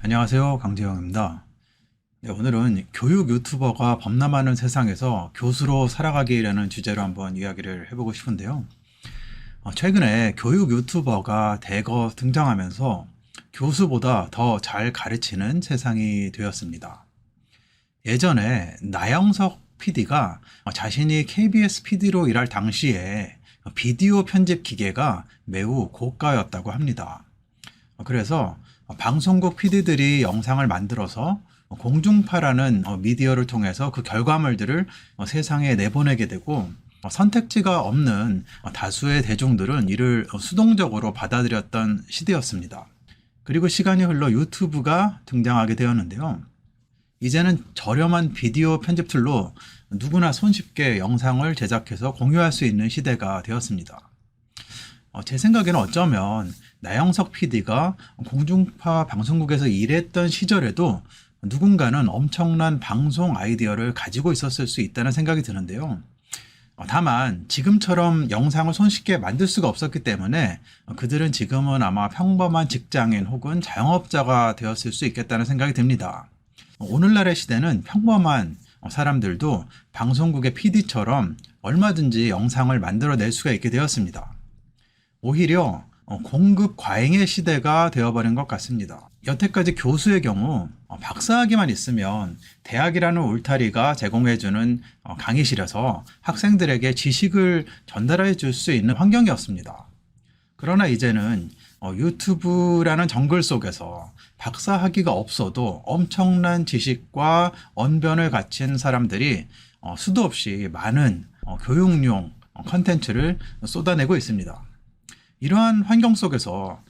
안녕하세요. 강재영입니다. 네, 오늘은 교육 유튜버가 범람하는 세상에서 교수로 살아가기라는 주제로 한번 이야기를 해보고 싶은데요. 최근에 교육 유튜버가 대거 등장하면서 교수보다 더 잘 가르치는 세상이 되었습니다. 예전에 나영석 PD가 자신이 KBS PD로 일할 당시에 비디오 편집 기계가 매우 고가였다고 합니다. 그래서 방송국 PD들이 영상을 만들어서 공중파라는 미디어를 통해서 그 결과물들을 세상에 내보내게 되고, 선택지가 없는 다수의 대중들은 이를 수동적으로 받아들였던 시대였습니다. 그리고 시간이 흘러 유튜브가 등장하게 되었는데요. 이제는 저렴한 비디오 편집 툴로 누구나 손쉽게 영상을 제작해서 공유할 수 있는 시대가 되었습니다. 제 생각에는 어쩌면 나영석 PD가 공중파 방송국에서 일했던 시절에도 누군가는 엄청난 방송 아이디어를 가지고 있었을 수 있다는 생각이 드는데요. 다만 지금처럼 영상을 손쉽게 만들 수가 없었기 때문에 그들은 지금은 아마 평범한 직장인 혹은 자영업자가 되었을 수 있겠다는 생각이 듭니다. 오늘날의 시대는 평범한 사람들도 방송국의 PD처럼 얼마든지 영상을 만들어낼 수가 있게 되었습니다. 오히려 공급 과잉의 시대가 되어버린 것 같습니다. 여태까지 교수의 경우 박사학위만 있으면 대학이라는 울타리가 제공해주는 강의실에서 학생들에게 지식을 전달해 줄 수 있는 환경이었습니다. 그러나 이제는 유튜브라는 정글 속에서 박사학위가 없어도 엄청난 지식과 언변을 갖춘 사람들이 수도 없이 많은 교육용 컨텐츠를 쏟아내고 있습니다. 이러한 환경 속에서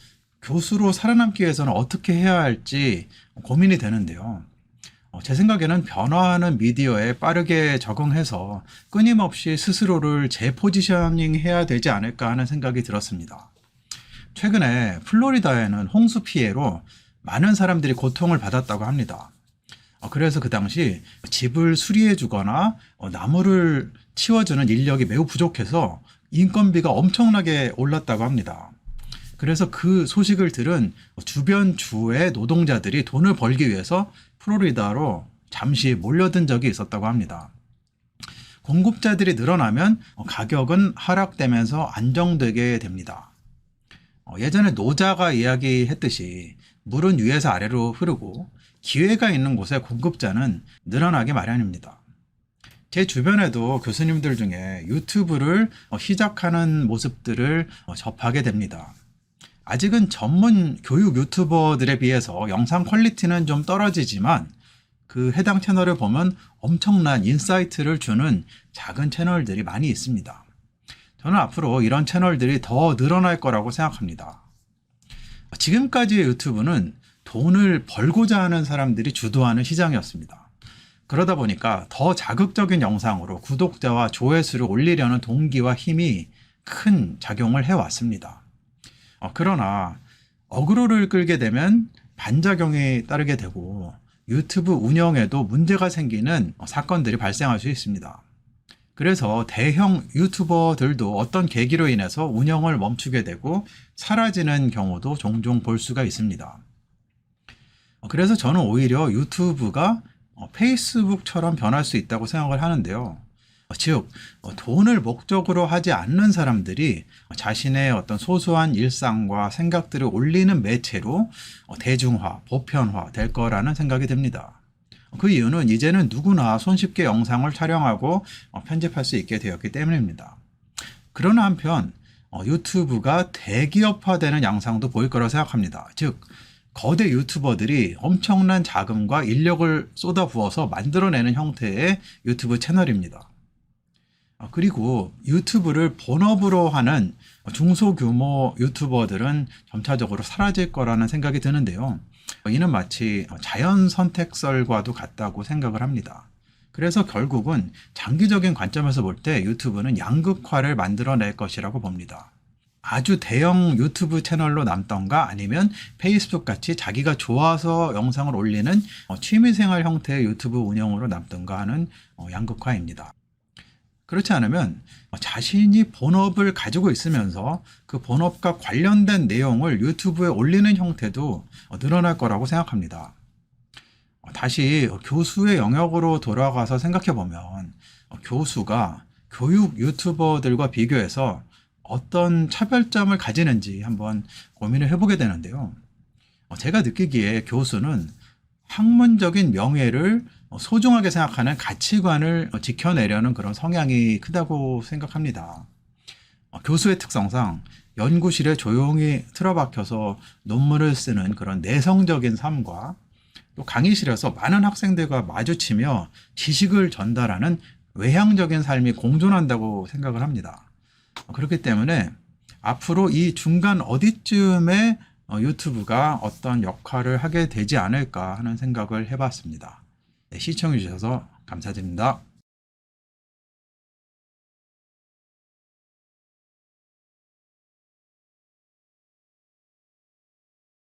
교수로 살아남기 위해서는 어떻게 해야 할지 고민이 되는데요. 제 생각에는 변화하는 미디어에 빠르게 적응해서 끊임없이 스스로를 재포지셔닝 해야 되지 않을까 하는 생각이 들었습니다. 최근에 플로리다에는 홍수 피해로 많은 사람들이 고통을 받았다고 합니다. 그래서 그 당시 집을 수리해 주거나 나무를 치워주는 인력이 매우 부족해서 인건비가 엄청나게 올랐다고 합니다. 그래서 그 소식을 들은 주변 주의 노동자들이 돈을 벌기 위해서 플로리다로 잠시 몰려든 적이 있었다고 합니다. 공급자들이 늘어나면 가격은 하락되면서 안정되게 됩니다. 예전에 노자가 이야기했듯이 물은 위에서 아래로 흐르고 기회가 있는 곳에 공급자는 늘어나기 마련입니다. 제 주변에도 교수님들 중에 유튜브를 시작하는 모습들을 접하게 됩니다. 아직은 전문 교육 유튜버들에 비해서 영상 퀄리티는 좀 떨어지지만 그 해당 채널을 보면 엄청난 인사이트를 주는 작은 채널들이 많이 있습니다. 저는 앞으로 이런 채널들이 더 늘어날 거라고 생각합니다. 지금까지의 유튜브는 돈을 벌고자 하는 사람들이 주도하는 시장이었습니다. 그러다 보니까 더 자극적인 영상으로 구독자와 조회수를 올리려는 동기와 힘이 큰 작용을 해왔습니다. 그러나 어그로를 끌게 되면 반작용이 따르게 되고 유튜브 운영에도 문제가 생기는 사건들이 발생할 수 있습니다. 그래서 대형 유튜버들도 어떤 계기로 인해서 운영을 멈추게 되고 사라지는 경우도 종종 볼 수가 있습니다. 그래서 저는 오히려 유튜브가 페이스북처럼 변할 수 있다고 생각을 하는데요. 즉, 돈을 목적으로 하지 않는 사람들이 자신의 어떤 소소한 일상과 생각들을 올리는 매체로 대중화, 보편화 될 거라는 생각이 듭니다. 그 이유는 이제는 누구나 손쉽게 영상을 촬영하고 편집할 수 있게 되었기 때문입니다. 그러나 한편 유튜브가 대기업화되는 양상도 보일 거라고 생각합니다. 즉, 거대 유튜버들이 엄청난 자금과 인력을 쏟아부어서 만들어내는 형태의 유튜브 채널입니다. 그리고 유튜브를 본업으로 하는 중소규모 유튜버들은 점차적으로 사라질 거라는 생각이 드는데요. 이는 마치 자연 선택설과도 같다고 생각을 합니다. 그래서 결국은 장기적인 관점에서 볼 때 유튜브는 양극화를 만들어낼 것이라고 봅니다. 아주 대형 유튜브 채널로 남던가 아니면 페이스북 같이 자기가 좋아서 영상을 올리는 취미생활 형태의 유튜브 운영으로 남던가 하는 양극화입니다. 그렇지 않으면 자신이 본업을 가지고 있으면서 그 본업과 관련된 내용을 유튜브에 올리는 형태도 늘어날 거라고 생각합니다. 다시 교수의 영역으로 돌아가서 생각해 보면 교수가 교육 유튜버들과 비교해서 어떤 차별점을 가지는지 한번 고민을 해보게 되는데요. 제가 느끼기에 교수는 학문적인 명예를 소중하게 생각하는 가치관을 지켜내려는 그런 성향이 크다고 생각합니다. 교수의 특성상 연구실에 조용히 틀어박혀서 논문을 쓰는 그런 내성적인 삶과 또 강의실에서 많은 학생들과 마주치며 지식을 전달하는 외향적인 삶이 공존한다고 생각을 합니다. 그렇기 때문에 앞으로 이 중간 어디쯤에 유튜브가 어떤 역할을 하게 되지 않을까 하는 생각을 해봤습니다. 네, 시청해 주셔서 감사드립니다.